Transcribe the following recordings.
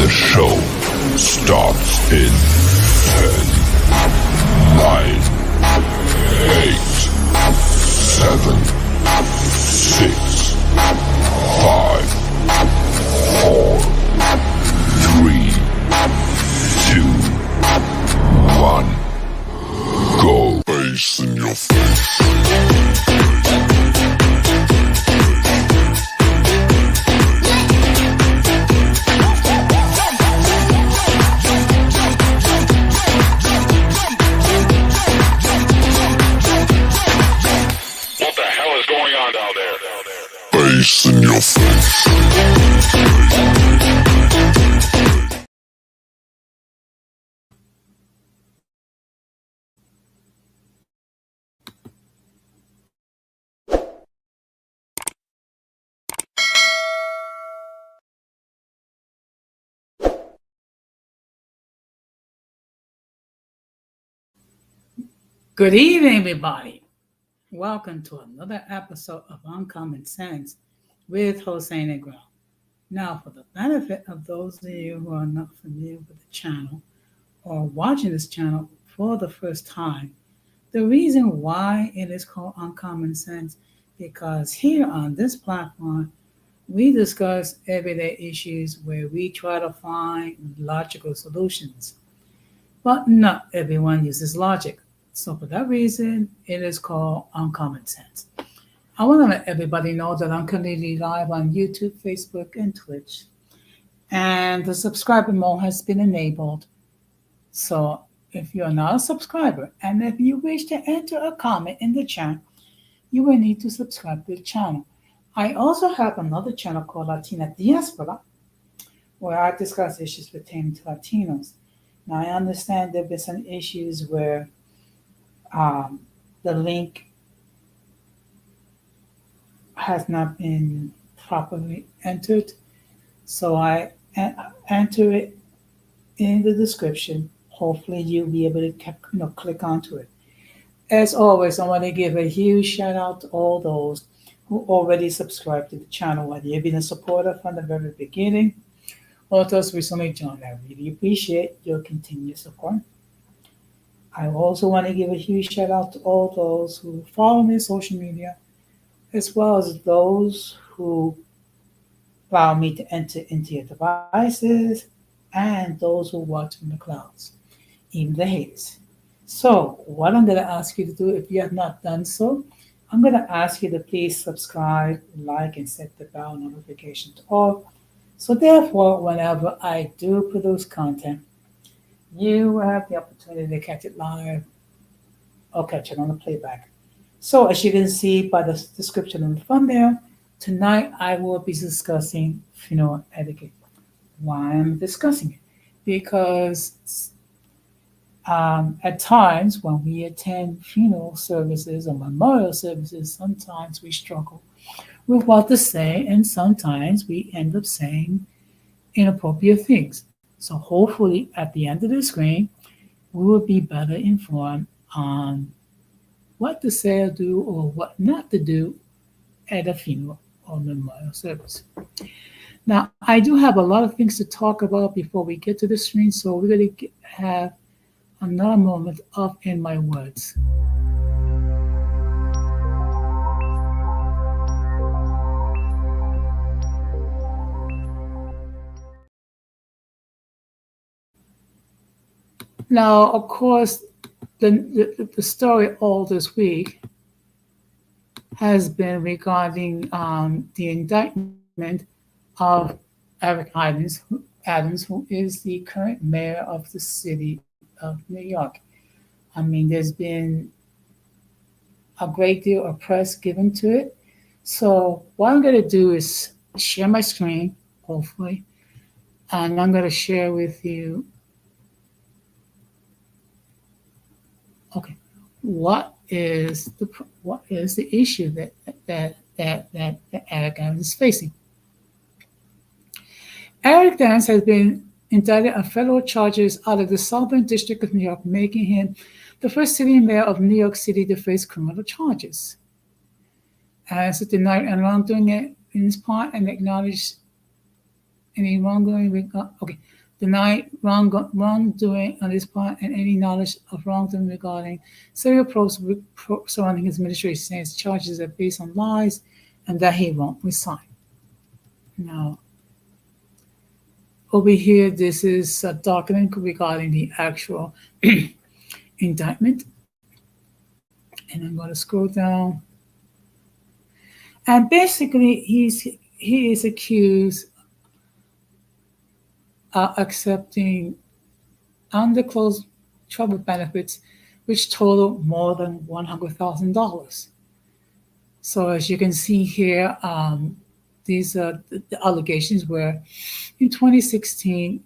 show starts in 10, 9, 8, 7, 6, 5, 4, 3, 2, 1. Go. Bass in your face. Bass in your face. Good evening, everybody. Welcome to another episode of Uncommon Sense with Jose Negro. Now, for the benefit of those of you who are not familiar with the channel or watching this channel for the first time, the reason why it is called Uncommon Sense because here on this platform, we discuss everyday issues where we try to find logical solutions. But not everyone uses logic. So for that reason, it is called Uncommon Sense. I want to let everybody know that I'm currently live on YouTube, Facebook, and Twitch. And the subscriber mode has been enabled. So if you're not a subscriber, and if you wish to enter a comment in the chat, you will need to subscribe to the channel. I also have another channel called Latina Diaspora, where I discuss issues pertaining to Latinos. Now, I understand there have been some issues where the link has not been properly entered. So I enter it in the description. Hopefully you'll be able to click onto it. As always, I want to give a huge shout out to all those who already subscribed to the channel, whether you've been a supporter from the very beginning or those recently joined. I really appreciate your continued support. I also want to give a huge shout out to all those who follow me on social media, as well as those who allow me to enter into your devices and those who watch from the clouds, even the haters. So what I'm going to ask you to do, if you have not done so, I'm going to ask you to please subscribe, like, and set the bell notification to all. So therefore, whenever I do produce content, you have the opportunity to catch it live or catch it on the playback. So as you can see by the description in the thumbnail, tonight I will be discussing funeral etiquette. Why I'm discussing it? Because at times when we attend funeral services or memorial services, sometimes we struggle with what to say, and sometimes we end up saying inappropriate things. So hopefully at the end of the screen, we will be better informed on what to say or do or what not to do at a funeral or memorial service. Now, I do have a lot of things to talk about before we get to the screen, so we're going to have another moment of In My Words. Now, of course, the story all this week has been regarding the indictment of Eric Adams, who is the current mayor of the city of New York. I mean, there's been a great deal of press given to it. So what I'm going to do is share my screen, hopefully, and I'm going to share with you. Okay, what is the issue that Eric Adams is facing? Eric Adams has been indicted on federal charges out of the Southern District of New York, making him the first sitting mayor of New York City to face criminal charges. As it denied and wrongdoing it in his part and acknowledged any wrongdoing, okay, deny wrongdoing on his part and any knowledge of wrongdoing regarding serial pros surrounding his administration, saying charges are based on lies and that he won't resign. Now, over here, this is a document regarding the actual indictment. And I'm going to scroll down. And basically, he is accused of accepting undisclosed travel benefits, which total more than $100,000. So as you can see here, these are the allegations where in 2016,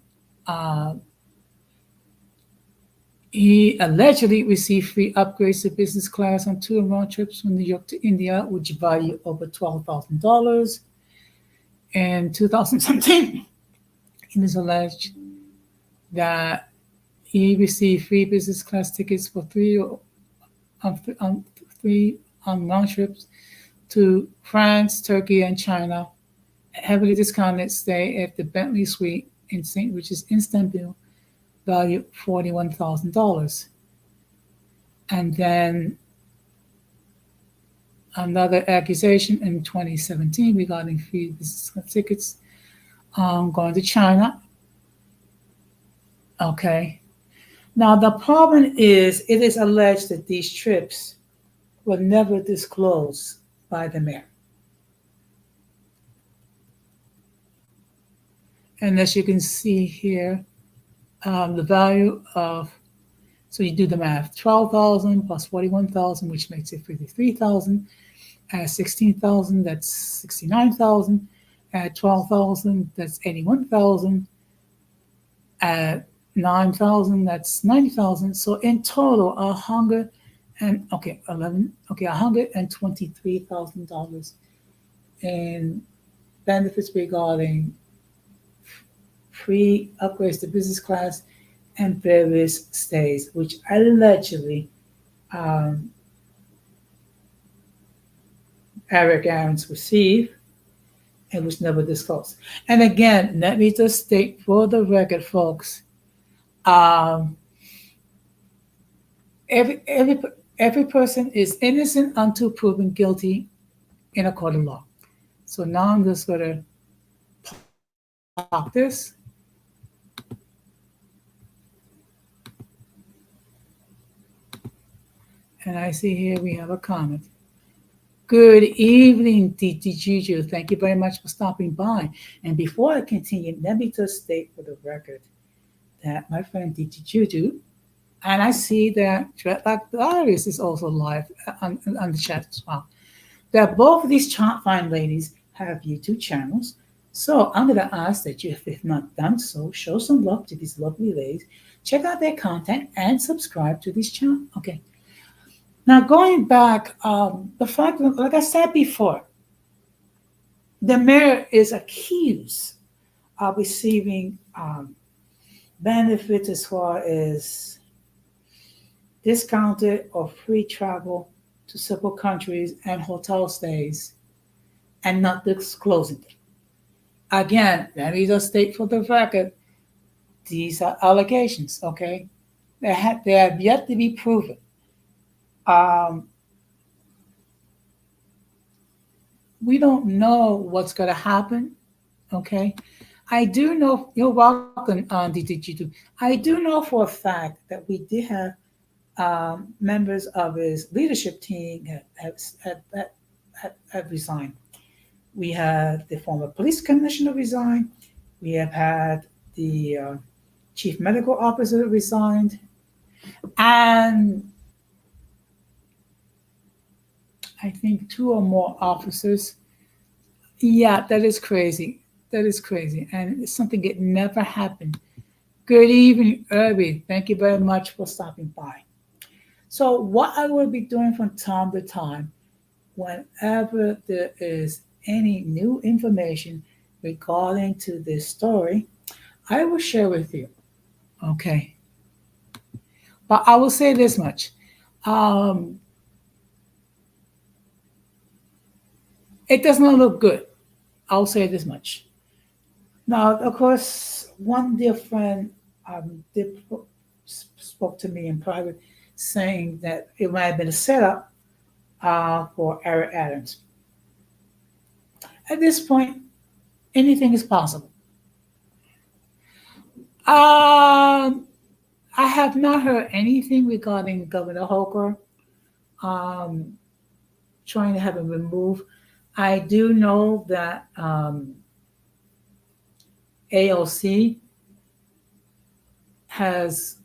he allegedly received free upgrades to business class on 2 round trips from New York to India, which value over $12,000. In 2017, it is alleged that he received free business class tickets for 3 round trips to France, Turkey, and China, heavily discounted stay at the Bentley Suite in St. Regis, Istanbul, value $41,000. And then another accusation in 2017 regarding free business tickets going to China. Okay. Now, the problem is it is alleged that these trips were never disclosed by the mayor. And as you can see here, the value of, so you do the math, 12,000 plus 41,000, which makes it 53,000. At 16,000, that's 69,000. At 12,000, that's 81,000. At 9,000, that's 90,000. So in total, $123,000 in benefits regarding free upgrades to business class and various stays, which allegedly Eric Aarons received and was never disclosed. And again, let me just state for the record, folks, every person is innocent until proven guilty in a court of law. So now I'm just going to pop this. And I see here we have a comment. Good evening, DT Juju. Thank you very much for stopping by. And before I continue, let me just state for the record that my friend DT Juju, and I see that Dreadlock Diaries is also live on the chat as well, that both of these fine ladies have YouTube channels. So I'm going to ask that you, if you've not done so, show some love to these lovely ladies. Check out their content and subscribe to this channel. Okay. Now, going back, the fact that, like I said before, the mayor is accused of receiving benefits as far as discounted or free travel to several countries and hotel stays and not disclosing them. Again, let me just state for the record, these are allegations, okay? They have yet to be proven. We don't know what's going to happen, okay? I do know, you're welcome, DTG2. I do know for a fact that we did have members of his leadership team have resigned. We had the former police commissioner resign. We have had the chief medical officer resigned. And I think 2 or more officers. Yeah, that is crazy. That is crazy. And it's something that never happened. Good evening, Irby. Thank you very much for stopping by. So what I will be doing from time to time, whenever there is any new information regarding to this story, I will share with you. Okay. But I will say this much. It does not look good. I'll say this much. Now, of course, one dear friend spoke to me in private saying that it might have been a setup for Eric Adams. At this point, anything is possible. Um, I have not heard anything regarding Governor Holker um, trying to have him removed. I do know that AOC has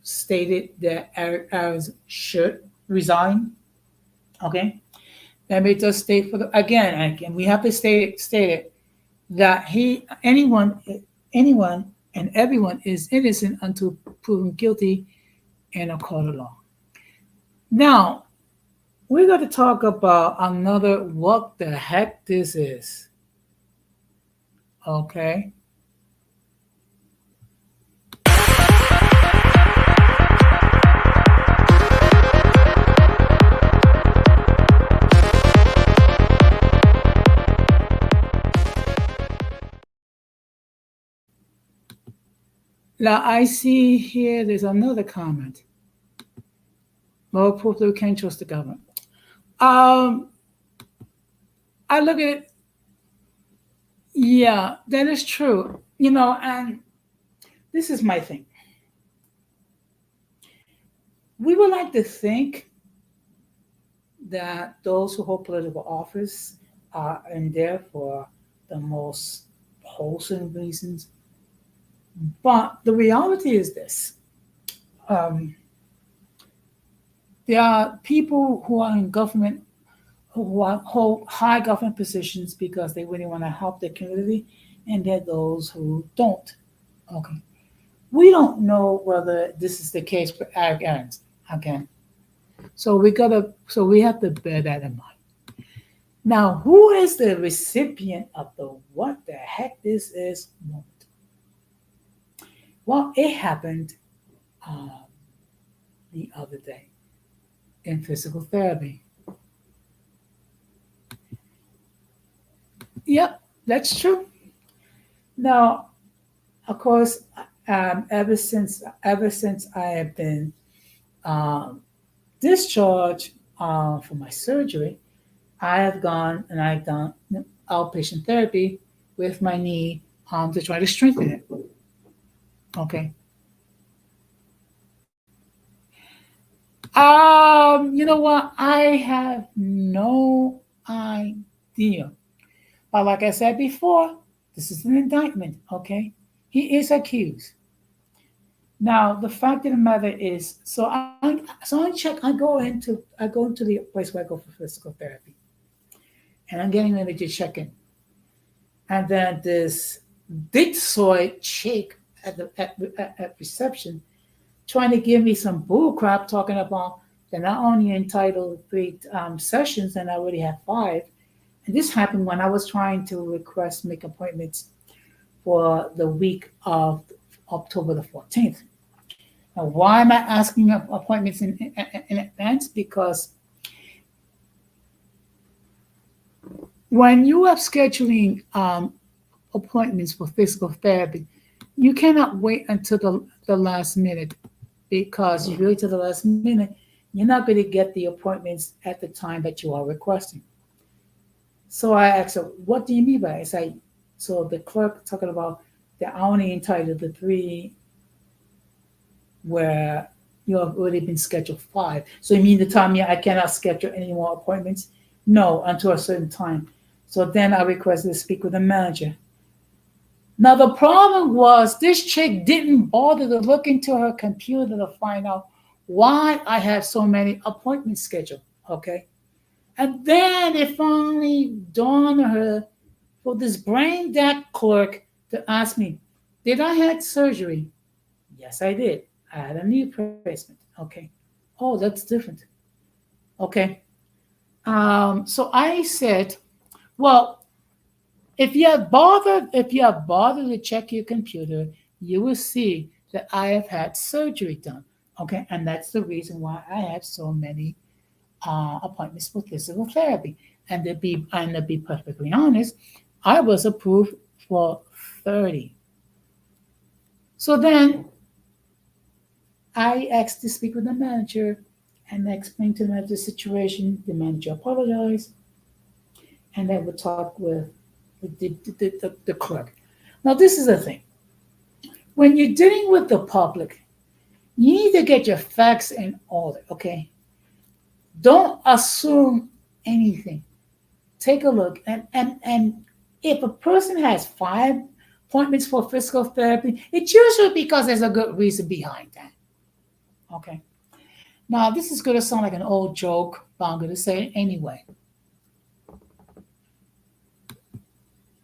stated that Eric Adams should resign. Okay, let me just state for the again, we have to state it that anyone, and everyone is innocent until proven guilty in a court of law. Now we're going to talk about another what the heck this is. Okay, now I see here there's another comment. More proof that we can't trust the government. Um, I look at it, yeah, that is true. And this is my thing. We would like to think that those who hold political office are in there for the most wholesome reasons. But the reality is this. Um, there are people who are in government who hold high government positions because they really want to help their community, and there are those who don't. Okay. We don't know whether this is the case for Eric Adams. Okay. So we have to bear that in mind. Now, who is the recipient of the what the heck this is moment? Well, it happened um, the other day in physical therapy. Yep, that's true. Now, of course, ever since I have been um, discharged for my surgery, I have gone and I've done outpatient therapy with my knee to try to strengthen it. Okay. You know what? I have no idea. But like I said before, this is an indictment. Okay. He is accused. Now the fact of the matter is, so I check. I go into the place where I go for physical therapy, and I'm getting ready to check in, and then this big soy chick at reception trying to give me some bull crap talking about they're not only entitled three sessions and I already have five. And this happened when I was trying to make appointments for the week of October the 14th. Now, why am I asking appointments in advance? Because when you are scheduling appointments for physical therapy, you cannot wait until the last minute, because if you wait till the last minute, you're not going to get the appointments at the time that you are requesting. So I asked her, what do you mean by it? I say, so the clerk talking about they're only entitled to three where you have already been scheduled five. So you mean to tell me I cannot schedule any more appointments? No, until a certain time. So then I requested to speak with the manager. Now the problem was this chick didn't bother to look into her computer to find out why I had so many appointments scheduled. Okay. And then it finally dawned on her for this brain dead clerk to ask me, did I had surgery? Yes, I did. I had a knee replacement. Okay. Oh, that's different. Okay. So I said, well, if you have bothered to check your computer, you will see that I have had surgery done. Okay, and that's the reason why I have so many appointments for physical therapy. And to be perfectly honest, I was approved for 30. So then I asked to speak with the manager and I explained to them the situation. The manager apologized and they would talk with the clerk. Now, this is the thing. When you're dealing with the public, you need to get your facts in order, okay? Don't assume anything. Take a look. And if a person has 5 appointments for physical therapy, it's usually because there's a good reason behind that, okay? Now, this is going to sound like an old joke, but I'm going to say it anyway.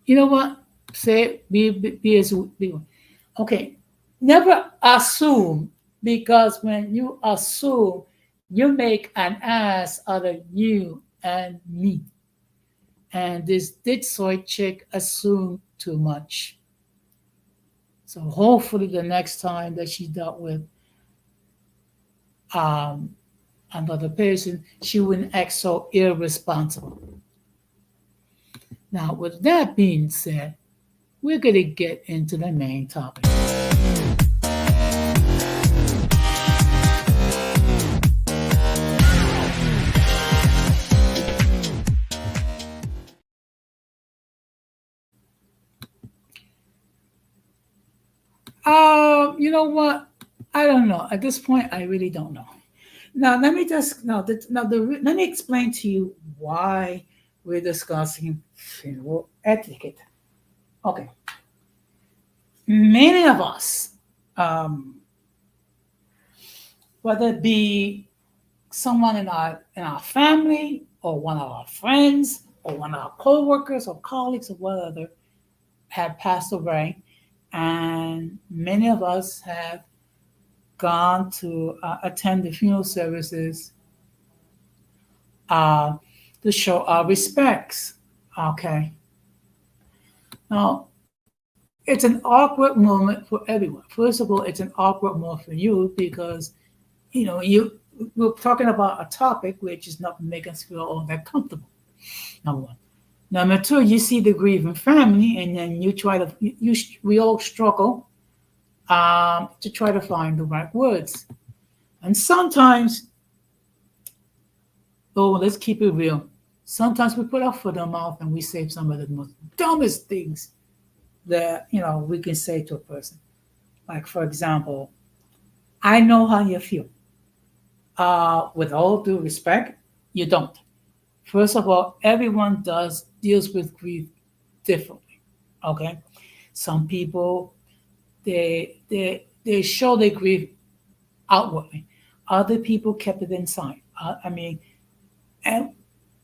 You know what? Say it, be as be. Okay. Never assume because when you assume, you make an ass out of you and me. And this did soy chick assume too much. So hopefully the next time that she dealt with um, another person, she wouldn't act so irresponsible. Now, with that being said, we're going to get into the main topic. You know what? I don't know. At this point, I really don't know. Now, let me just let me explain to you why we're discussing funeral etiquette. Okay, many of us, um, whether it be someone in our family or one of our friends or one of our co-workers or colleagues or whatever, have passed away, and many of us have gone to attend the funeral services uh, to show our respects. Okay. Now, it's an awkward moment for everyone. First of all, it's an awkward moment for you because, we're talking about a topic which is not making us feel all that comfortable. Number one. Number two, you see the grieving family, and then you try to, we all struggle to try to find the right words. And sometimes, oh, let's keep it real. Sometimes we put our foot in our mouth and we say some of the most dumbest things that we can say to a person. Like, for example, I know how you feel. With all due respect, you don't. First of all, everyone deals with grief differently. Okay, some people they show their grief outwardly. Other people kept it inside. And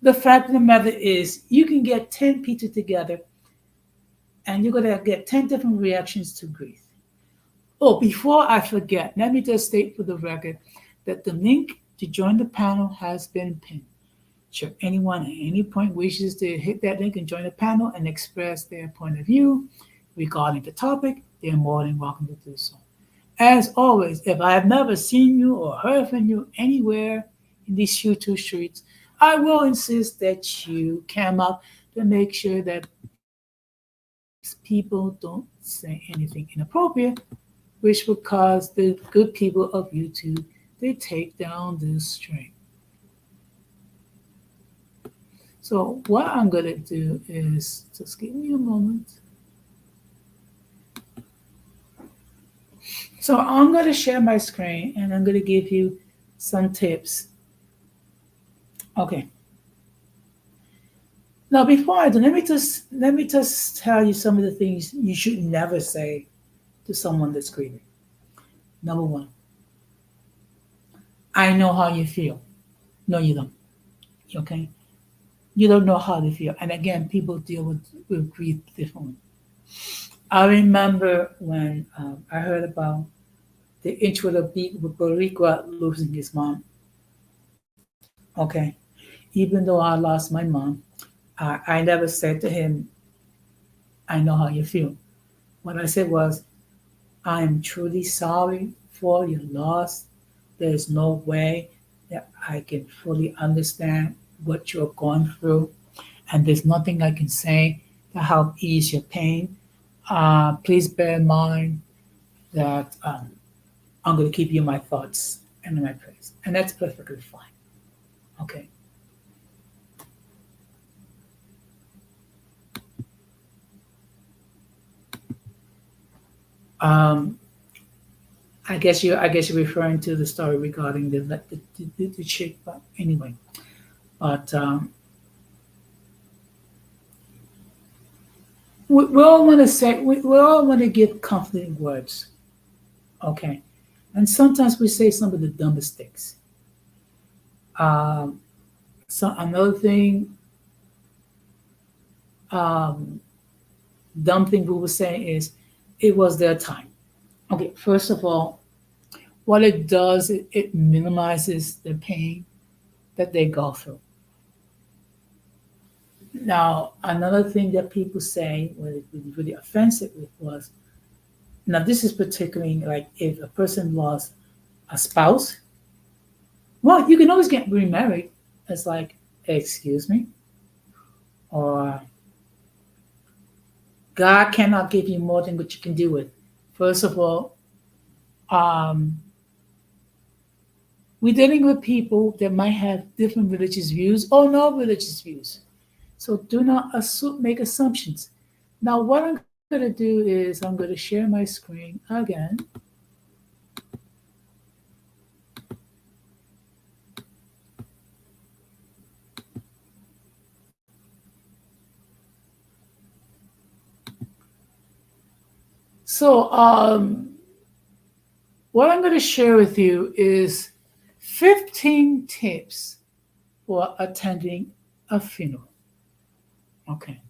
the fact of the matter is, you can get 10 people together, and you're gonna get 10 different reactions to grief. Oh, before I forget, let me just state for the record that the link to join the panel has been pinned. Should anyone at any point wishes to hit that link and join the panel and express their point of view regarding the topic, they're more than welcome to do so. As always, if I have never seen you or heard from you anywhere in these YouTube streets, I will insist that you come up to make sure that people don't say anything inappropriate, which will cause the good people of YouTube to take down this stream. So what I'm going to do is, just give me a moment. So I'm going to share my screen and I'm going to give you some tips. Okay. Now, before I do, let me just tell you some of the things you should never say to someone that's grieving. Number one, I know how you feel. No, you don't. Okay? You don't know how they feel. And again, people deal with grief differently. I remember when I heard about the intro of Boricua losing his mom. Okay. Even though I lost my mom, I never said to him, I know how you feel. What I said was, I am truly sorry for your loss. There's no way that I can fully understand what you're going through. And there's nothing I can say to help ease your pain. Please bear in mind that I'm going to keep you in my thoughts and in my prayers, and that's perfectly fine. Okay. Um, I guess you're referring to the story regarding the chick, but anyway. But we all want to say we all want to give comforting words, okay? And sometimes we say some of the dumbest things. Um, so another thing, um, dumb thing we were saying is, it was their time. Okay, first of all, what it does, it minimizes the pain that they go through. Now, another thing that people say, what it was really offensive with was, now this is particularly like if a person lost a spouse, well, you can always get remarried. It's like, excuse me, or God cannot give you more than what you can do with. First of all, um, we're dealing with people that might have different religious views or no religious views. So do not make assumptions. Now, what I'm going to do is I'm going to share my screen again. So, what I'm going to share with you is 15 tips for attending a funeral. Okay.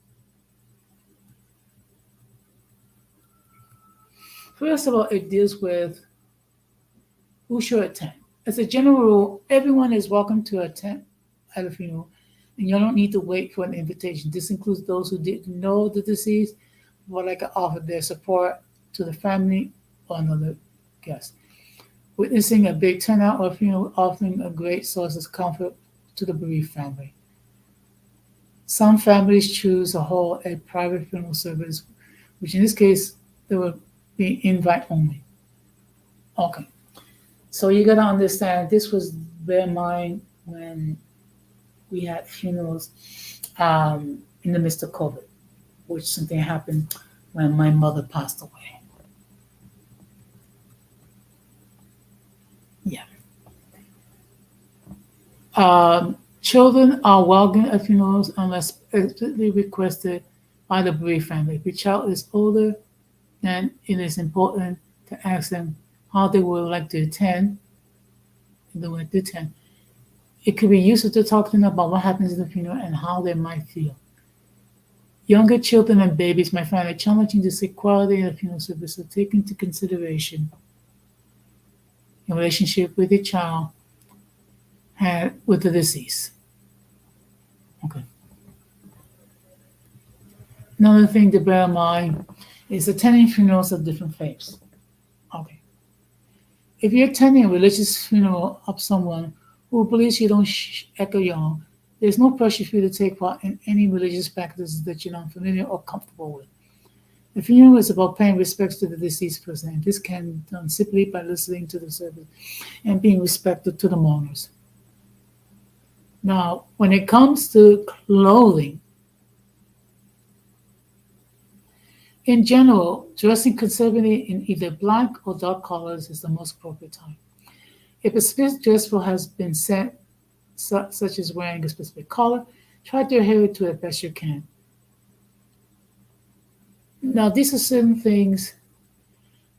First of all, it deals with who should attend. As a general rule, everyone is welcome to attend at a funeral, and you don't need to wait for an invitation. This includes those who didn't know the deceased, but like to offer their support to the family or another guest. Witnessing a big turnout of funeral offering a great source of comfort to the bereaved family. Some families choose to hold a private funeral service, which in this case they will be invite only. Okay. So you gotta understand this was bear in mind when we had funerals in the midst of COVID, which something happened when my mother passed away. Yeah. Children are welcome at funerals unless explicitly requested by the bereaved family. If the child is older, then it is important to ask them how they would like to attend. They would like to attend. It could be useful to talk to them about what happens at the funeral and how they might feel. Younger children and babies might find it challenging to see quality in the funeral service, so take into consideration your relationship with your child and with the deceased. Okay. Another thing to bear in mind is attending funerals of different faiths. Okay. If you're attending a religious funeral of someone who believes you don't echo your own, there's no pressure for you to take part in any religious practices that you're not familiar or comfortable with. The funeral is about paying respects to the deceased person, and this can be done simply by listening to the service and being respectful to the mourners. Now, when it comes to clothing, in general, dressing conservatively in either black or dark colors is the most appropriate time. If a specific dress code has been set, such as wearing a specific color, try to adhere to it best you can. Now, these are certain things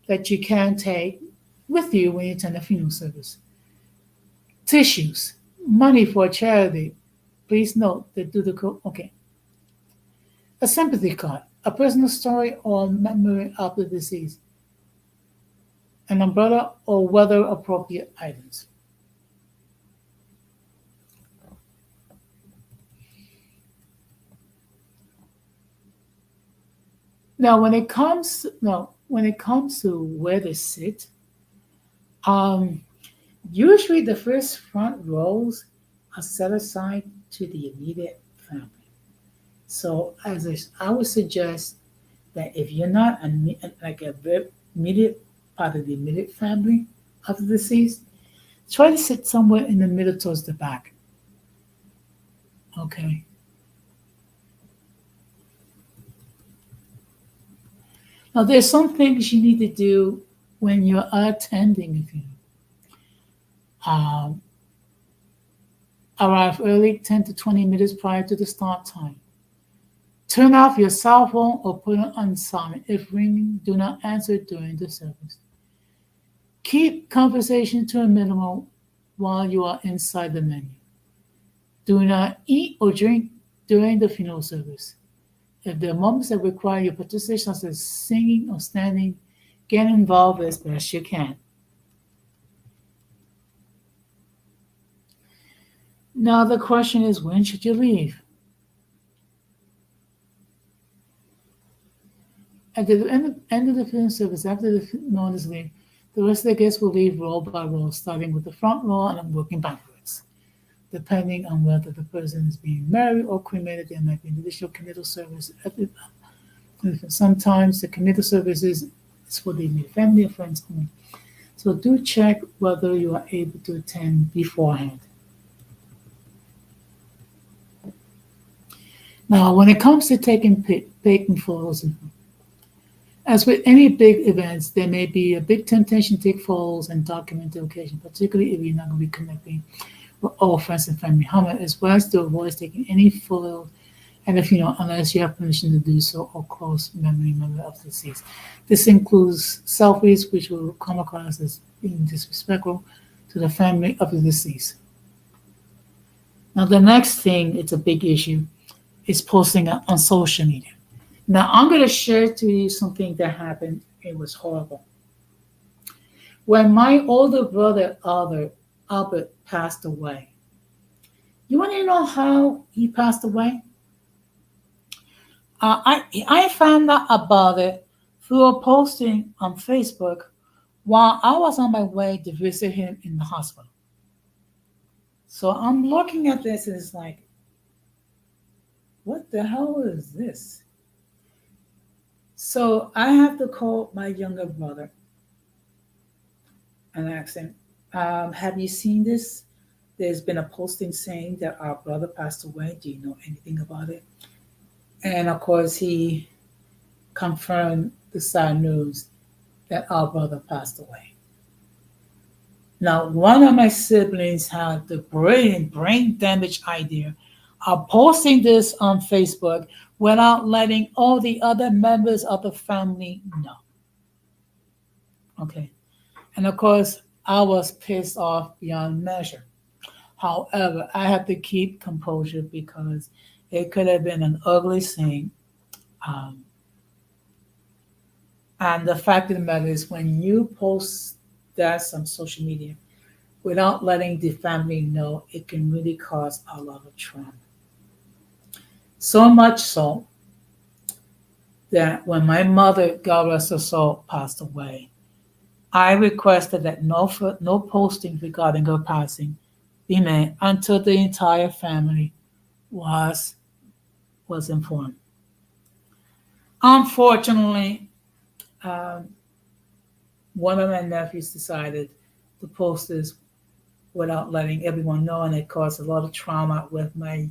that you can take with you when you attend a funeral service. Tissues, money for a charity. Please note that do the okay. A sympathy card, a personal story or memory of the deceased, an umbrella or weather appropriate items. Now, when it comes to where to sit, um, usually the first front rows are set aside to the immediate family. So, I would suggest that if you're not like a very immediate part of the immediate family of the deceased, try to sit somewhere in the middle towards the back. Okay. Now, there's some things you need to do when you're attending a funeral. Um, Arrive early, 10 to 20 minutes prior to the start time. Turn off your cell phone or put it on silent. If ringing, do not answer during the service. Keep conversation to a minimum while you are inside the venue. Do not eat or drink during the funeral service. If there are moments that require your participation, such as singing or standing, get involved as best you can. Now the question is, when should you leave? At the end of the funeral service, after the mourners leave, the rest of the guests will leave row by row, starting with the front row and working backwards. Depending on whether the person is being married or cremated, there might be an additional committal service. Sometimes the committal service is for the immediate family or friends only. So do check whether you are able to attend beforehand. Now, when it comes to taking photos, as with any big events, there may be a big temptation to take photos and document the occasion, particularly if you're not going to be connecting with all friends and family. However, as well as to avoid taking any photo, and if unless you have permission to do so, or close memory member of the deceased. This includes selfies, which will come across as being disrespectful to the family of the deceased. Now, the next thing, it's a big issue, is posting on social media. Now, I'm going to share to you something that happened. It was horrible. When my older brother, Albert, passed away, you want to know how he passed away? I found out about it through a posting on Facebook while I was on my way to visit him in the hospital. So I'm looking at this and it's like, what the hell is this? So I have to call my younger brother and ask him, have you seen this? There's been a posting saying that our brother passed away. Do you know anything about it? And of course, he confirmed the sad news that our brother passed away. Now, one of my siblings had the brilliant brain damage idea of posting this on Facebook without letting all the other members of the family know. Okay. And of course, I was pissed off beyond measure. However, I had to keep composure because it could have been an ugly scene. Um, and the fact of the matter is, when you post that on social media without letting the family know, it can really cause a lot of trauma. So much so that when my mother, God rest her soul, passed away, I requested that no posting regarding her passing be made until the entire family was informed. Unfortunately, um, one of my nephews decided to post this without letting everyone know, and it caused a lot of trauma with my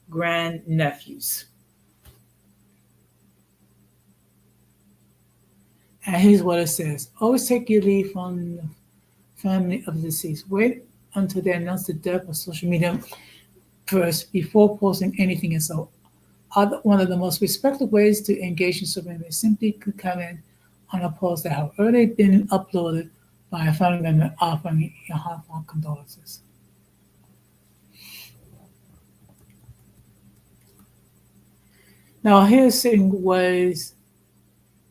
grandnephews. And here's what it says: always take your leave from the family of the deceased. Wait until they announce the death of social media first before posting anything. And so, one of the most respectful ways to engage in social media is simply comment on a post that have already been uploaded by a family member offering your heartfelt condolences. Now, here's certain ways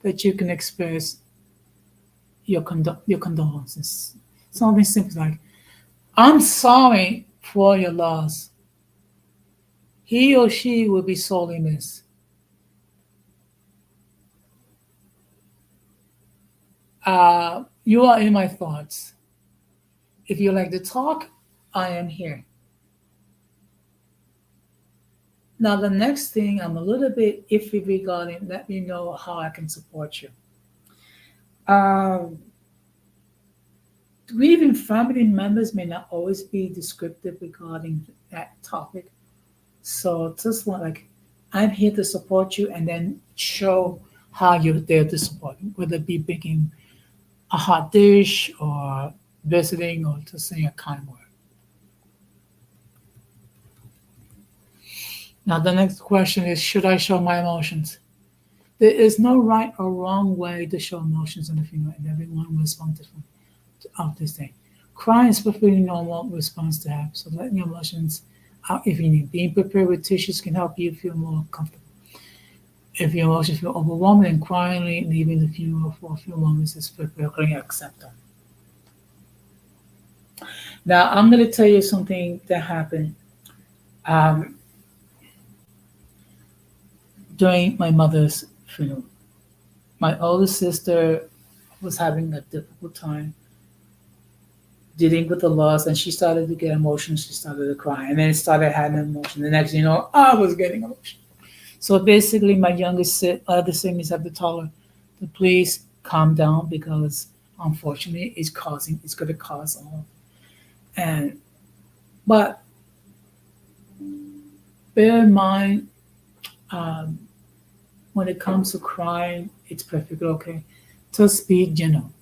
that you can express your condolences. Something simple like, I'm sorry for your loss. He or she will be sorely missed. You are in my thoughts. If you like to talk, I am here. Now, the next thing, I'm a little bit iffy regarding, let me know how I can support you. Um, Grieving family members may not always be descriptive regarding that topic. So just want like, I'm here to support you and then show how you're there to support you, whether it be making a hot dish or visiting or just saying a kind word. Now, the next question is, should I show my emotions? There is no right or wrong way to show emotions in the funeral, and everyone will respond differently of this thing. Crying is perfectly normal response to have, so letting your emotions out if you need. Being prepared with tissues can help you feel more comfortable. If your emotions feel overwhelming, then quietly leaving the funeral for a few moments is perfectly acceptable. Now, I'm going to tell you something that happened um, during my mother's funeral. My older sister was having a difficult time dealing with the loss, and she started to get emotional. She started to cry, and then started having emotion. The next, I was getting emotional. So basically, my other siblings have to tell her to please calm down because unfortunately, it's going to cause all. And but bear in mind, um, when it comes to crying, it's perfectly okay. Just be gentle.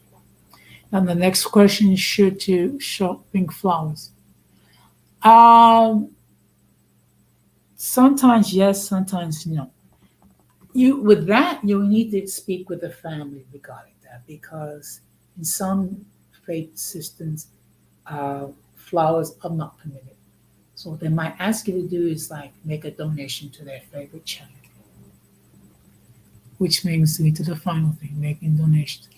And the next question is, should you shopping flowers? Um, Sometimes yes, sometimes no. You with that, you need to speak with the family regarding that because in some faith systems, flowers are not permitted. So what they might ask you to do is like make a donation to their favorite charity, which brings me to the final thing, making donations.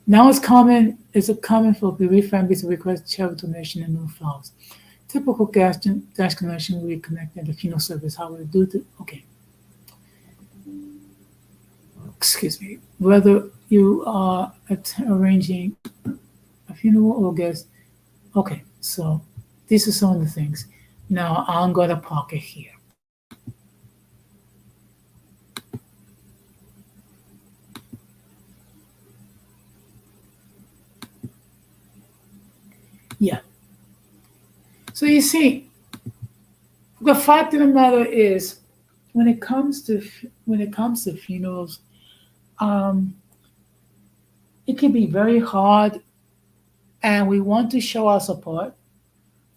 Now it's a common for bereaved families to request charitable donation and move flowers. Typical gas connection will reconnect at the funeral service. How would it do to okay. Excuse me. Whether you are arranging a funeral or guest. Okay, so these are some of the things. Now I'm gonna park it here. Yeah. So you see, the fact of the matter is, when it comes to funerals, um, it can be very hard, and we want to show our support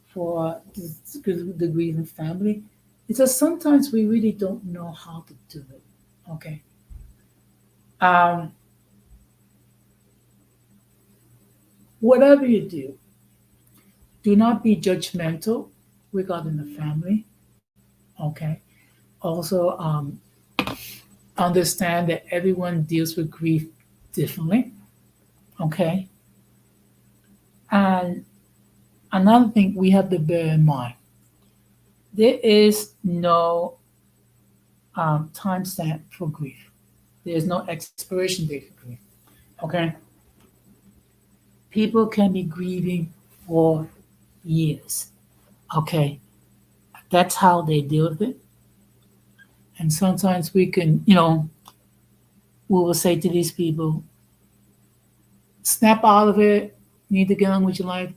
for the grieving family. It's just sometimes we really don't know how to do it. Okay. Um, Whatever you do not be judgmental regarding the family. Okay. Also, understand that everyone deals with grief differently. Okay. And another thing we have to bear in mind, there is no timestamp for grief. There is no expiration date for grief. Okay. People can be grieving for years. Okay. That's how they deal with it. And sometimes we can, we will say to these people, snap out of it, need to get on with your life.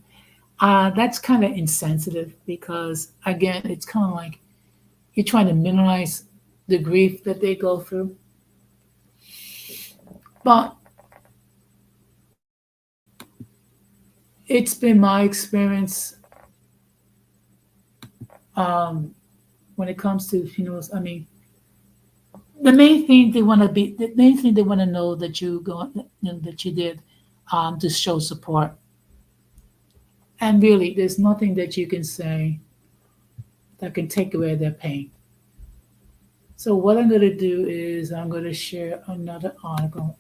That's kind of insensitive because, again, it's kind of like you're trying to minimize the grief that they go through. But it's been my experience um, when it comes to funerals. I mean, the main thing they want to know that that you did to show support. And really, there's nothing that you can say that can take away their pain. So what I'm going to do is I'm going to share another article.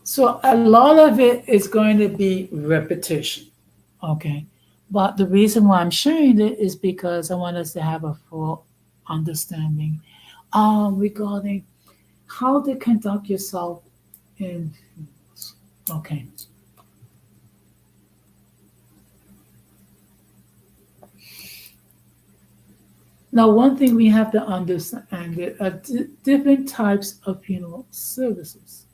So a lot of it is going to be repetition. Okay. But the reason why I'm sharing it is because I want us to have a full understanding regarding how to conduct yourself in funerals. Okay. Now, one thing we have to understand, there are different types of funeral services.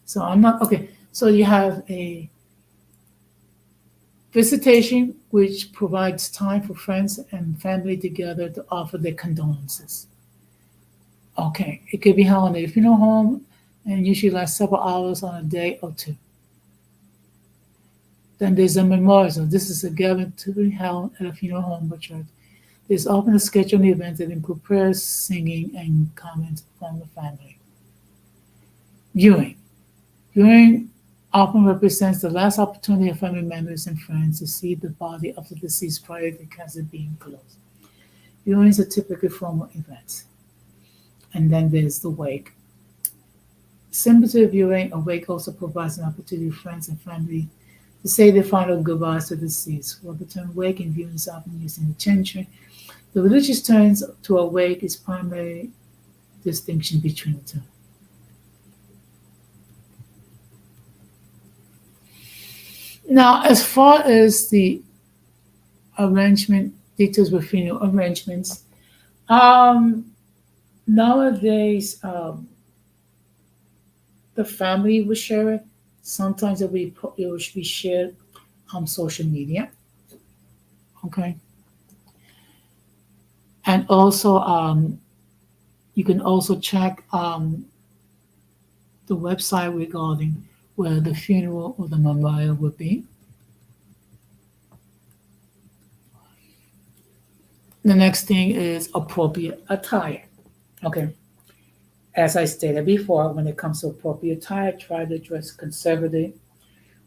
So I'm not okay. So you have a visitation, which provides time for friends and family together to offer their condolences. Okay, it could be held in a funeral home and usually lasts several hours on a day or two. Then there's a memorial. So this is a gathering to be held at a funeral home or church. There's often a scheduled event that include prayers, singing, and comments from the family. Viewing. Viewing often represents the last opportunity of family members and friends to see the body of the deceased prior to the casket being closed. Viewings are typically formal events. And then there's the wake. Similar to viewing, a wake also provides an opportunity for friends and family to say their final goodbyes to the deceased. While the term wake and viewing is often used interchangeably, the religious terms to a wake is primary distinction between the two. Now, as far as the arrangement, details with funeral arrangements, um, nowadays the family will share it. Sometimes it will be shared on social media. Okay, and also you can also check the website regarding where the funeral or the memorial would be. The next thing is appropriate attire. Okay. As I stated before, when it comes to appropriate attire, try to dress conservative,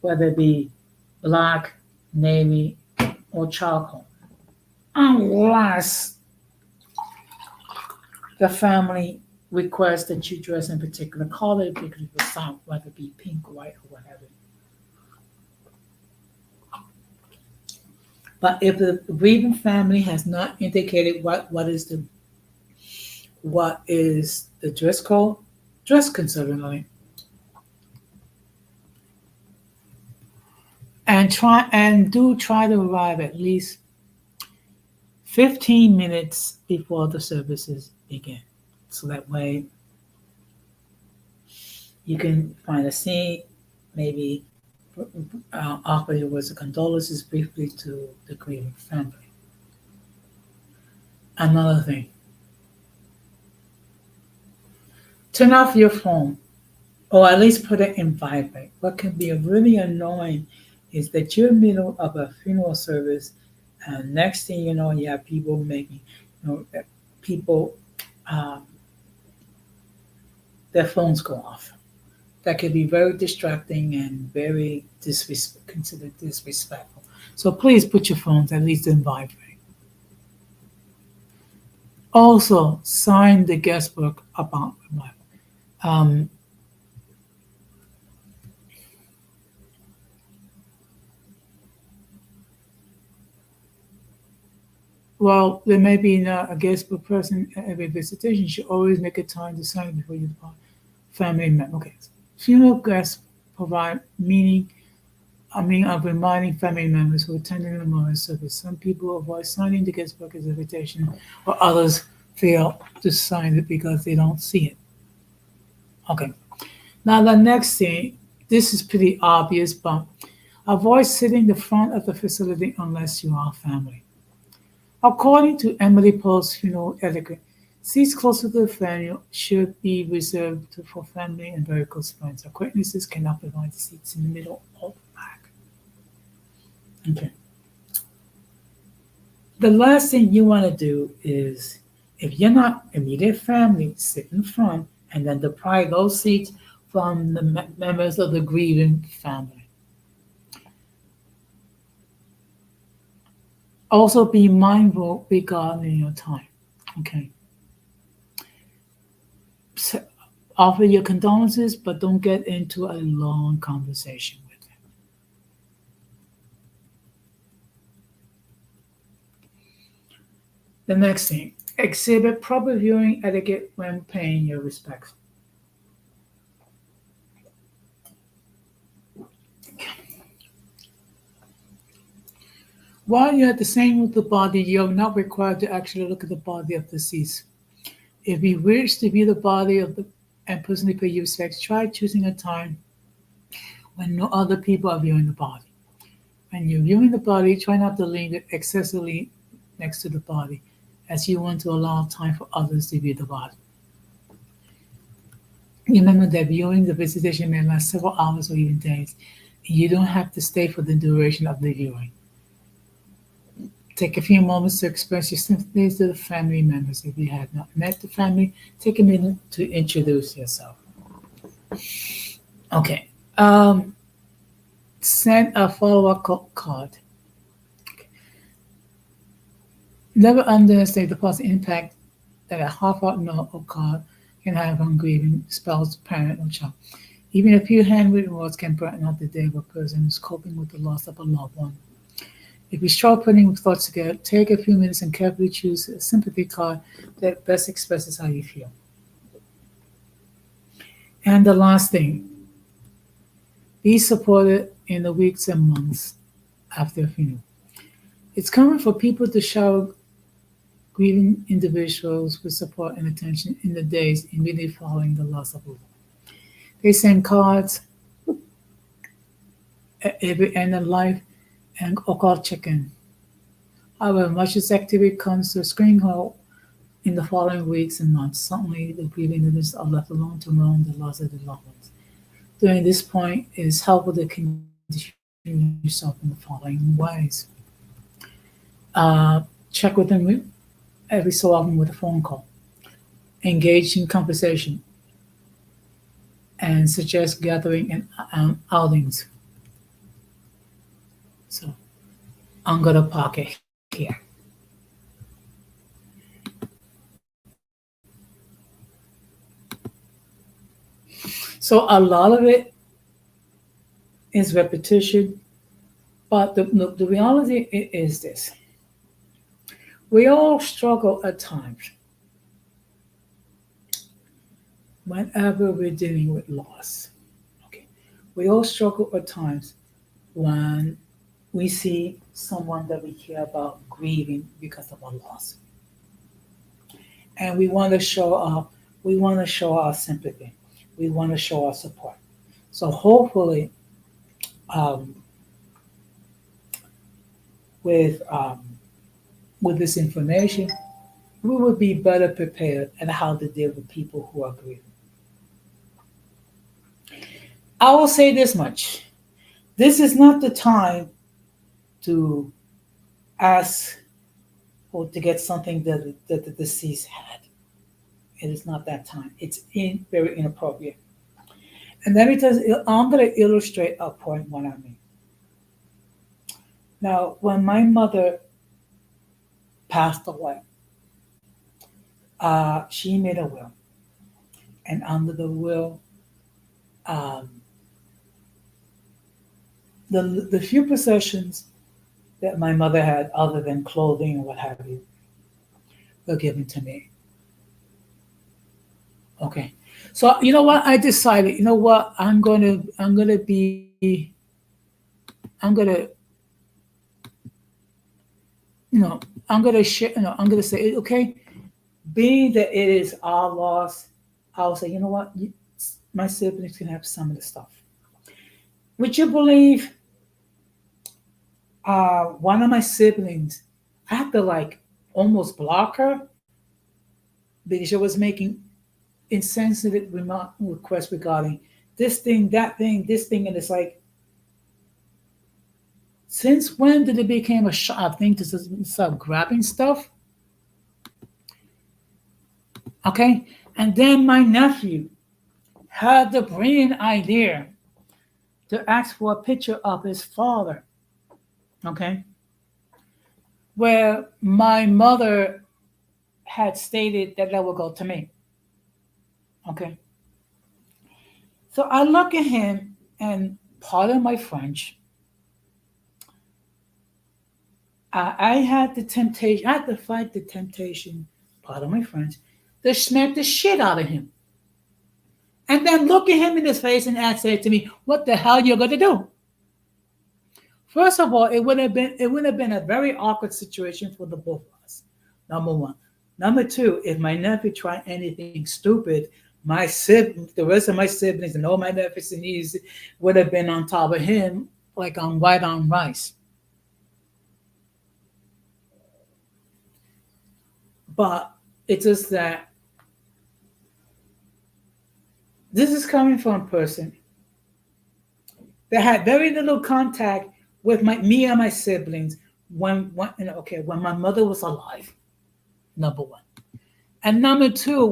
whether it be black, navy, or charcoal. Unless the family requests that you dress in particular color, particular style, whether it be pink, white, or whatever. But if the grieving family has not indicated what is the dress code, dress conservatively. And try to arrive at least 15 minutes before the services begin. So that way you can find a seat, maybe offer your words of condolences briefly to the grieving family. Another thing, turn off your phone or at least put it in vibrate. What can be really annoying is that you're in the middle of a funeral service and next thing you know, you have people making, people, um, their phones go off. That can be very distracting and very considered disrespectful. So please put your phones at least in vibrate. Also, sign the guest book about revival. Um, well, there may be not a guest book person at every visitation. You should always make a time to sign before you depart. Family member. Okay. Funeral guests provide meaning of reminding family members who attended the memorial service. Some people avoid signing the guest book as invitation, or others fail to sign it because they don't see it. Okay. Now the next thing, this is pretty obvious, but avoid sitting in the front of the facility unless you are family. According to Emily Post funeral etiquette, seats closer to the funeral should be reserved for family and very close friends. Acquaintances cannot provide seats in the middle or the back. Okay. The last thing you want to do is, if you're not immediate family, sit in front and then deprive those seats from the members of the grieving family. Also be mindful regarding your time. Okay. So, offer your condolences, but don't get into a long conversation with them. The next thing, exhibit proper viewing etiquette when paying your respects. While you're at the same with the body, you're not required to actually look at the body of the deceased. If you wish to view the body of the and personally pay your respects, try choosing a time when no other people are viewing the body. When you're viewing the body, try not to linger excessively next to the body, as you want to allow time for others to view the body. Remember that viewing the visitation may last several hours or even days, and you don't have to stay for the duration of the viewing. Take a few moments to express your sympathies to the family members. If you have not met the family, take a minute to introduce yourself. Okay. Send a follow-up card. Never underestimate the positive impact that a heartfelt note or card can have on grieving spouse, parent, or child. Even a few handwritten words can brighten up the day of a person who's coping with the loss of a loved one. If you struggle putting thoughts together, take a few minutes and carefully choose a sympathy card that best expresses how you feel. And the last thing, be supported in the weeks and months after a funeral. It's common for people to shower grieving individuals with support and attention in the days immediately following the loss of a loved one. They send cards at every end of life and or call check-in. However, much as activity comes to a screen halt in the following weeks and months, suddenly the grieving individuals are left alone to mourn the loss of their loved ones. During this point, it is helpful to condition yourself in the following ways. Check with them every so often with a phone call. Engage in conversation and suggest gathering and outings. So I'm going to park it here. So a lot of it is repetition, but the reality is this. We all struggle at times whenever we're dealing with loss. Okay. We all struggle at times when we see someone that we care about grieving because of a loss. And we want to show our sympathy. We want to show our support. So hopefully, um, with with this information, we would be better prepared at how to deal with people who are grieving. I will say this much: this is not the time to ask or to get something that the deceased had. It is not that time. It's very inappropriate. And let me tell you, I'm going to illustrate a point what I mean. Now, when my mother passed away, she made a will. And under the will, um, the few possessions that my mother had, other than clothing and what have you, were given to me. Okay. So you know what? I decided, you know what? I'm gonna, I'm gonna share, I'm gonna say, okay, being that it is our loss, I'll say, you know what? My siblings can have some of the stuff. Would you believe one of my siblings, I had to like almost block her because she was making insensitive requests regarding this thing, that thing, this thing, and it's like, since when did it become a thing to start grabbing stuff? Okay, and then my nephew had the brilliant idea to ask for a picture of his father. Okay, where my mother had stated that would go to me. Okay, so I look at him, and pardon my French, I had the temptation, I had to fight the temptation, pardon my French, to smack the shit out of him. And then look at him in his face and say to me, what the hell you going to do? First of all, it would have been a very awkward situation for the both of us. Number one. Number two, if my nephew tried anything stupid, the rest of my siblings and all my nephews and nieces would have been on top of him like on white on rice. But it's just that this is coming from a person that had very little contact with me and my siblings when my mother was alive. Number one, and number two,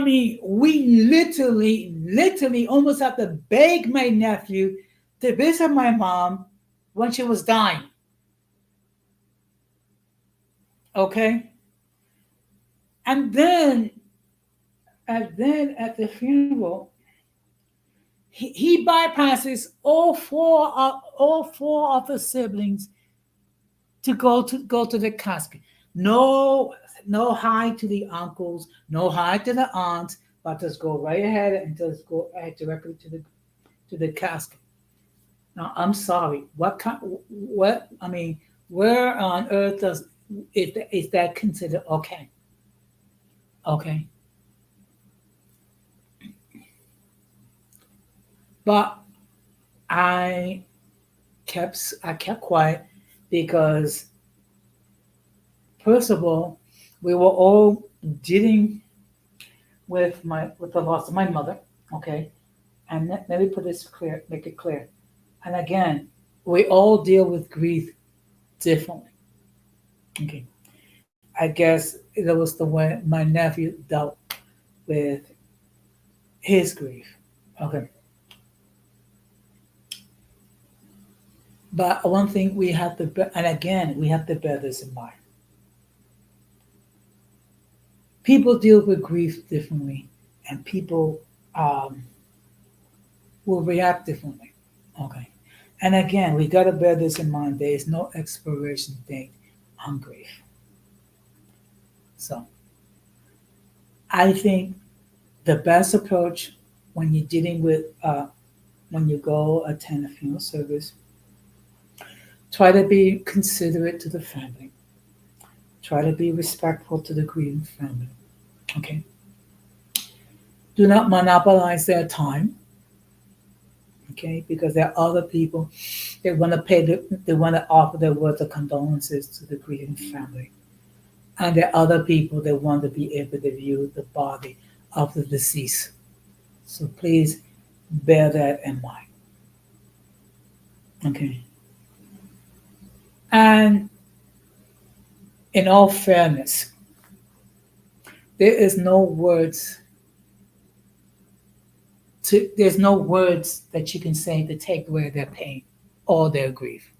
we literally almost have to beg my nephew to visit my mom when she was dying. Okay, and then at the funeral, he bypasses all four of the siblings to go to the casket. No, no hi to the uncles, no hi to the aunts, but just go right ahead and just go ahead directly to the casket. Now, I'm sorry. Where on earth is that considered okay? Okay, but I I kept quiet because first of all, we were all dealing with the loss of my mother. Okay, and let me put this clear, make it clear. And again, we all deal with grief differently. Okay, I guess that was the way my nephew dealt with his grief. Okay, but one thing we have to, and again, we have to bear this in mind. People deal with grief differently, and people um, will react differently. Okay, and again, we got to bear this in mind. There is no expiration date on grief. So I think the best approach when you're dealing with when you go attend a funeral service, try to be considerate to the family. Try to be respectful to the grieving family. Okay. Do not monopolize their time. Okay, because there are other people they want to offer their words of condolences to the grieving family, and there are other people that want to be able to view the body of the deceased. So please bear that in mind. Okay. And in all fairness, there is no words there's no words that you can say to take away their pain or their grief.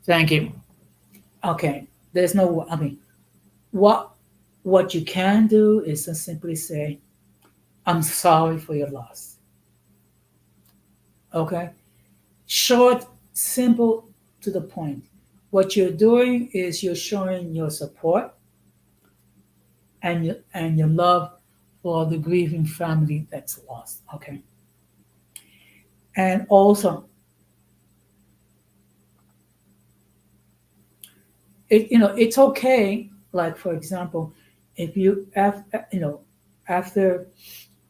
Thank you. Okay. There's no what what you can do is to simply say, I'm sorry for your loss. Okay? Short, simple, to the point. What you're doing is you're showing your support and your love for the grieving family that's lost. Okay. And also, it's okay. Like for example, if you after after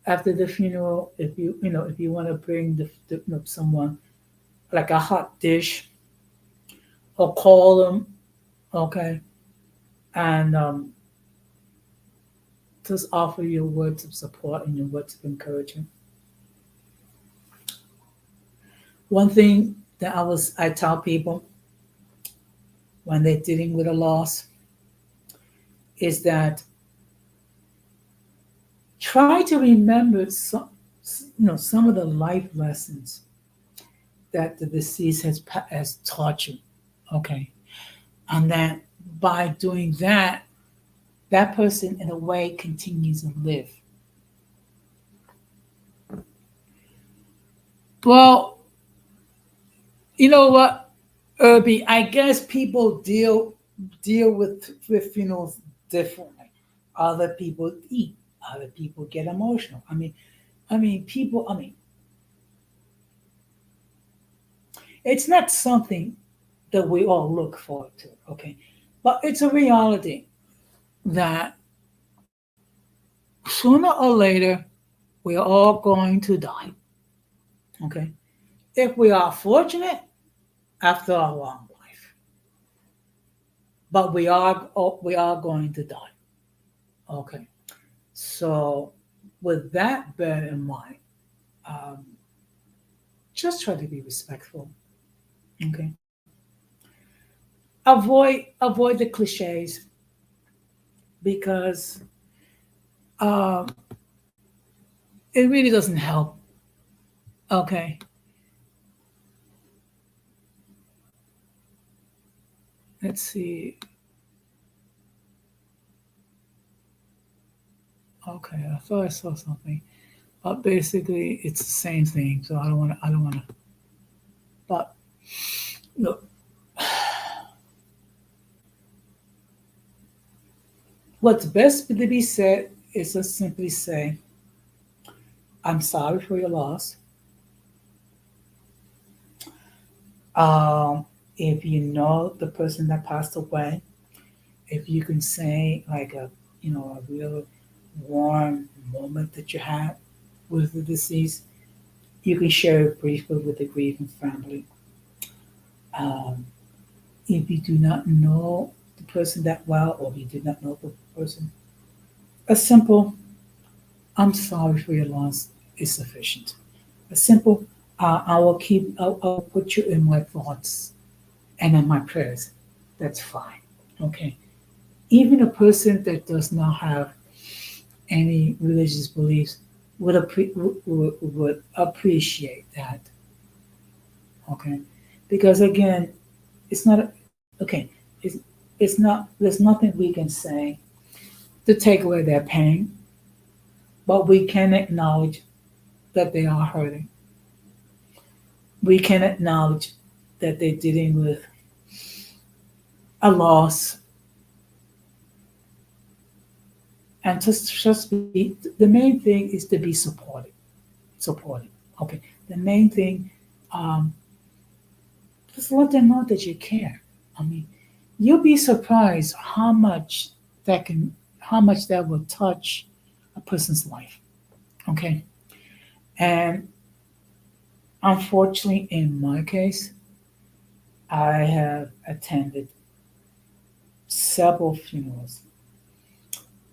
after the funeral, if you want to bring someone like a hot dish or call them, okay, and just offer your words of support and your words of encouragement. One thing that I tell people when they're dealing with a loss is that try to remember some of the life lessons that the deceased has taught you. Okay, and that by doing that, that person in a way continues to live. Well, you know what, Irby? I guess people deal with funerals differently. Other people eat. Other people get emotional. People. It's not something that we all look forward to, okay? But it's a reality that sooner or later we are all going to die, okay? If we are fortunate, after a long life, but we are going to die, okay? So, with that bear in mind, um, just try to be respectful, okay? Avoid the cliches because um, it really doesn't help. Okay, let's see. Okay, I thought I saw something, but basically it's the same thing. So I don't want to. I don't want to. But look, what's best to be said is just simply say, "I'm sorry for your loss." Um, if you know the person that passed away, if you can say like a real warm moment that you had with the deceased, you can share it briefly with the grieving family. Um, if you do not know the person that well, or you do not know the person, a simple "I'm sorry for your loss" is sufficient. A simple "I will put you in my thoughts and in my prayers." That's fine. Okay. Even a person that does not have any religious beliefs would appreciate that. Okay. Because again, it's not okay. It's not. There's nothing we can say to take away their pain, but we can acknowledge that they are hurting. We can acknowledge that they're dealing with a loss, and just be. The main thing is to be supportive. Supportive. Okay. The main thing, um, just let them know that you care. I mean, you'll be surprised that can, how much that will touch a person's life. Okay. And unfortunately, in my case, I have attended several funerals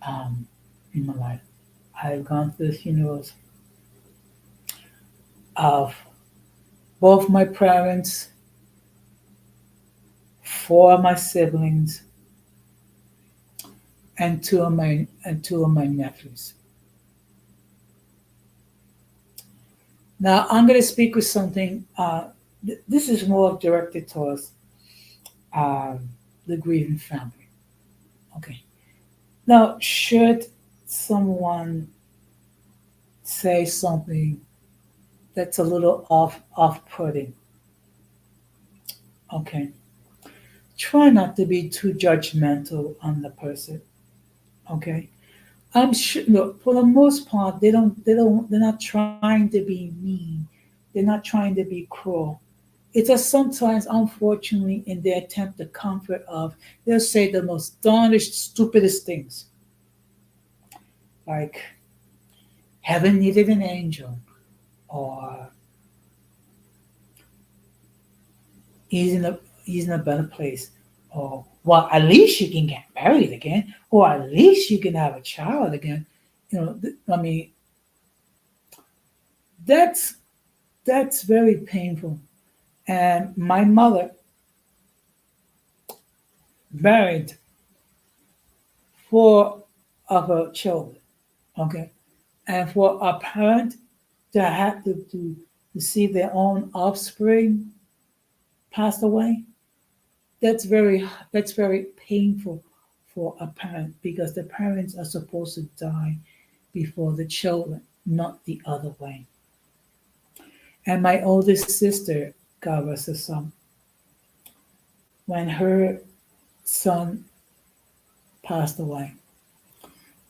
um, in my life. I've gone through funerals of both my parents, four of my siblings, and two of my nephews. Now I'm going to speak with something. This is more directed towards um, the grieving family. Okay. Now, should someone say something that's a little off-putting, okay, try not to be too judgmental on the person. Okay. I'm sure. Look, for the most part, they don't. They don't. They're not trying to be mean. They're not trying to be cruel. It's just sometimes, unfortunately, in their attempt to comfort of, they'll say the most darnest, stupidest things, like "heaven needed an angel," or "he's in a better place," or "well, at least you can get married again," or "at least you can have a child again." I mean, that's that's very painful. And my mother buried four of her children. Okay, and for a parent to have to see their own offspring passed away, that's very painful for a parent, because the parents are supposed to die before the children, not the other way. And my oldest sister, God rest her son, when her son passed away,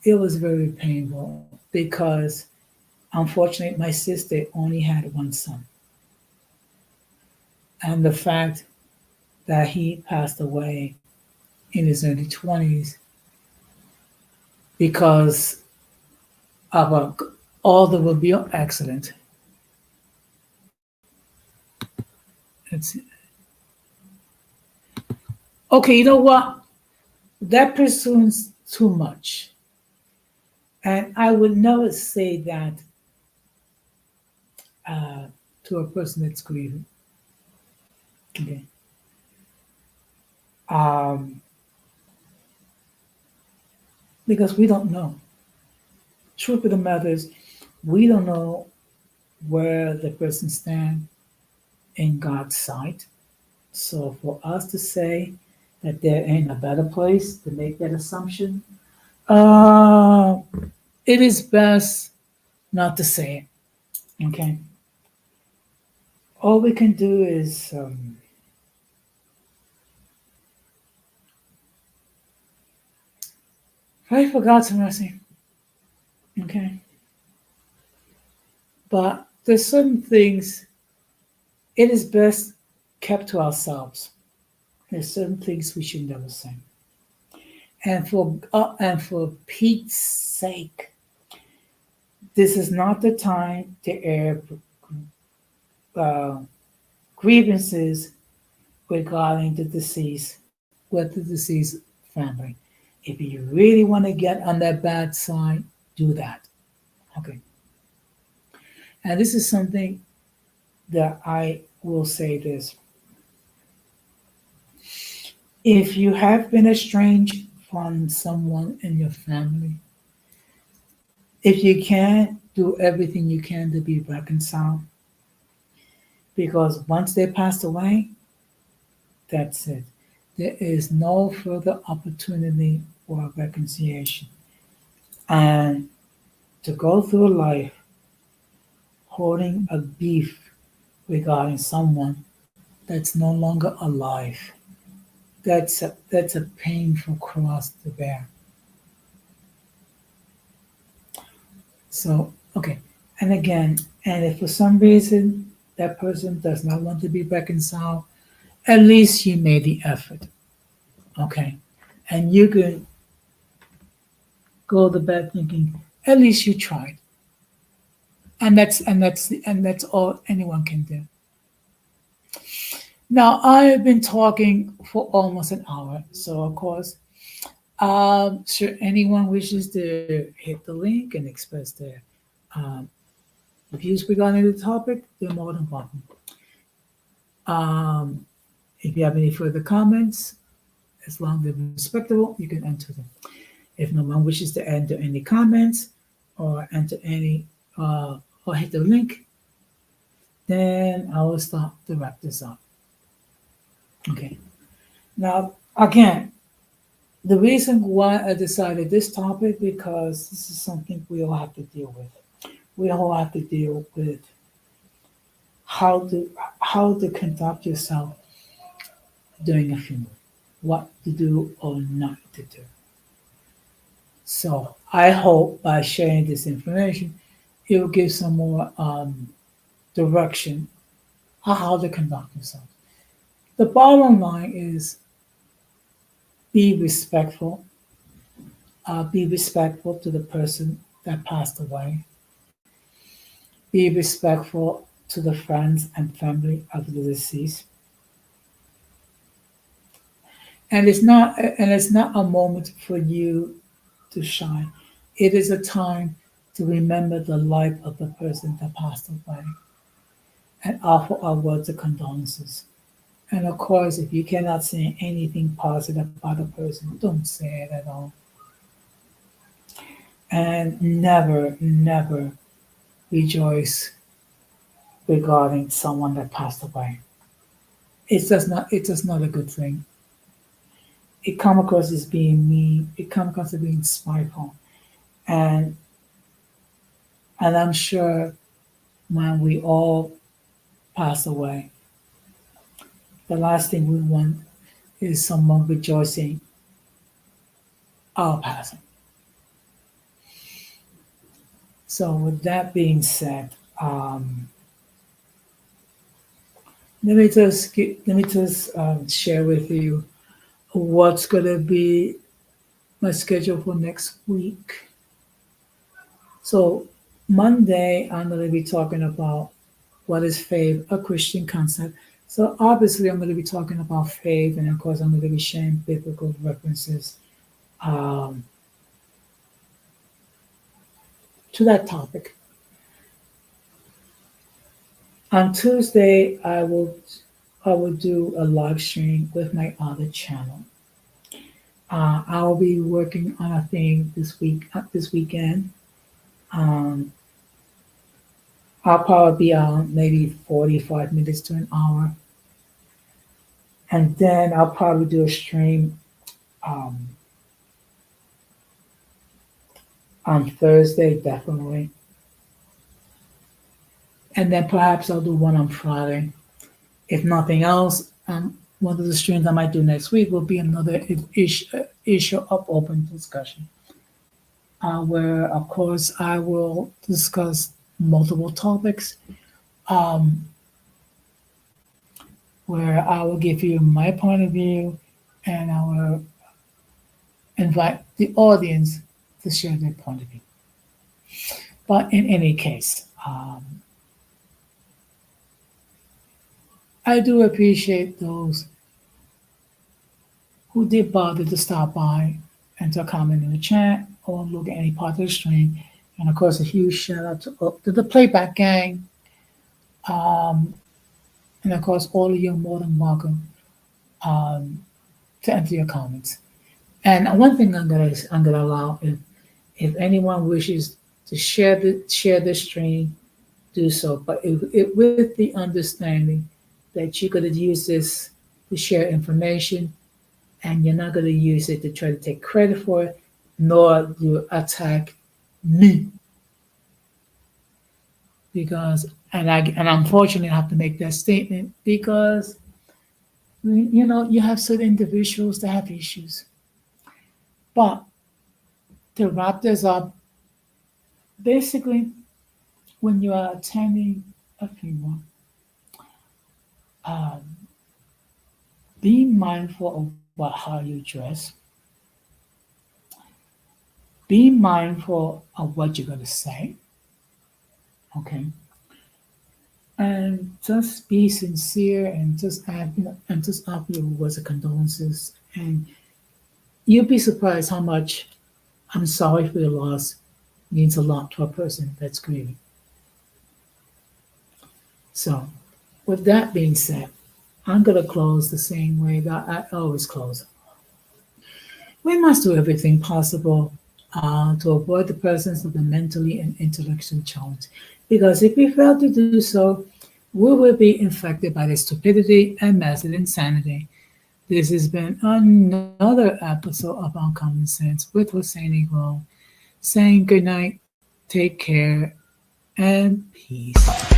it was very painful because unfortunately my sister only had one son. and the fact that he passed away in his early 20s because of a automobile accident. It's, okay, you know what? That presumes too much. And I would never say that uh, to a person that's grieving. Okay. Um, because we don't know. Truth of the matter is, we don't know where the person stands in God's sight. So for us to say that they're in a better place, to make that assumption, uh, it is best not to say it. Okay. All we can do is pray for God's mercy. Okay. But there's certain things it is best kept to ourselves. There's certain things we should never say. And for Pete's sake, this is not the time to air uh, grievances regarding the deceased with the deceased family. If you really want to get on their bad side, do that. Okay. And this is something that I will say this. If you have been estranged from someone in your family, if you can, do everything you can to be reconciled. Because once they passed away, that's it. There is no further opportunity for reconciliation. And to go through life holding a beef regarding someone that's no longer alive, that's a painful cross to bear. So, okay. And again, and if for some reason that person does not want to be reconciled, at least you made the effort. Okay. And you can go to bed thinking, at least you tried. And that's all anyone can do. Now I have been talking for almost an hour, so of course, should anyone wishes to hit the link and express their um, views regarding the topic, they're more than welcome. Um, if you have any further comments, as long as they're respectable, you can enter them. If no one wishes to enter any comments or enter any or hit the link, then I will start to wrap this up. Okay. Now, again, the reason why I decided this topic because this is something we all have to deal with. We all have to deal with how to how to conduct yourself during a funeral, what to do or not to do. So I hope by sharing this information, it will give some more direction on how to conduct yourself. The bottom line is be respectful. Be respectful to the person that passed away. Be respectful to the friends and family of the deceased. And it's not a moment for you to shine. It is a time to remember the life of the person that passed away and offer our words of condolences. And of course, if you cannot say anything positive about a person, don't say it at all. And never, never rejoice regarding someone that passed away. It's just not a good thing. It come across as being mean, it come across as being spiteful. And and I'm sure when we all pass away, the last thing we want is someone rejoicing our passing. So with that being said, let me just share with you what's gonna be my schedule for next week. So Monday, I'm gonna be talking about what is faith, a Christian concept. So obviously, I'm going to be talking about faith, and of course, I'm going to be sharing biblical references um, to that topic. On Tuesday, I will do a live stream with my other channel. I'll be working on a thing this weekend. Um, I'll probably be on maybe 45 minutes to an hour, and then I'll probably do a stream um, on Thursday, definitely. And then perhaps I'll do one on Friday. If nothing else, one of the streams I might do next week will be another issue of open discussion, where of course I will discuss multiple topics, um, where I will give you my point of view, and I will invite the audience to share their point of view. But in any case, I do appreciate those who did bother to stop by and to comment in the chat or look at any part of the stream. And of course, a huge shout out to the playback gang. Um, and of course, all of you are more than welcome um, to enter your comments. And one thing I'm gonna allow, if anyone wishes to share the stream, do so. But with the understanding that you're gonna use this to share information, and you're not going to use it to try to take credit for it, nor do attack me. Because, and unfortunately, I have to make that statement because, you have certain individuals that have issues. But to wrap this up, basically, when you are attending a funeral, um, be mindful about how you dress. Be mindful of what you're going to say. Okay, and just be sincere and just add, and just offer your words of condolences. And you'll be surprised how much "I'm sorry for your loss" means a lot to a person that's grieving. So, with that being said, I'm gonna close the same way that I always close. We must do everything possible to avoid the presence of the mentally and intellectually challenged, because if we fail to do so, we will be infected by the stupidity and massive insanity. This has been another episode of Uncommon Sense with Hossein Iqbal, saying good night, take care, and peace.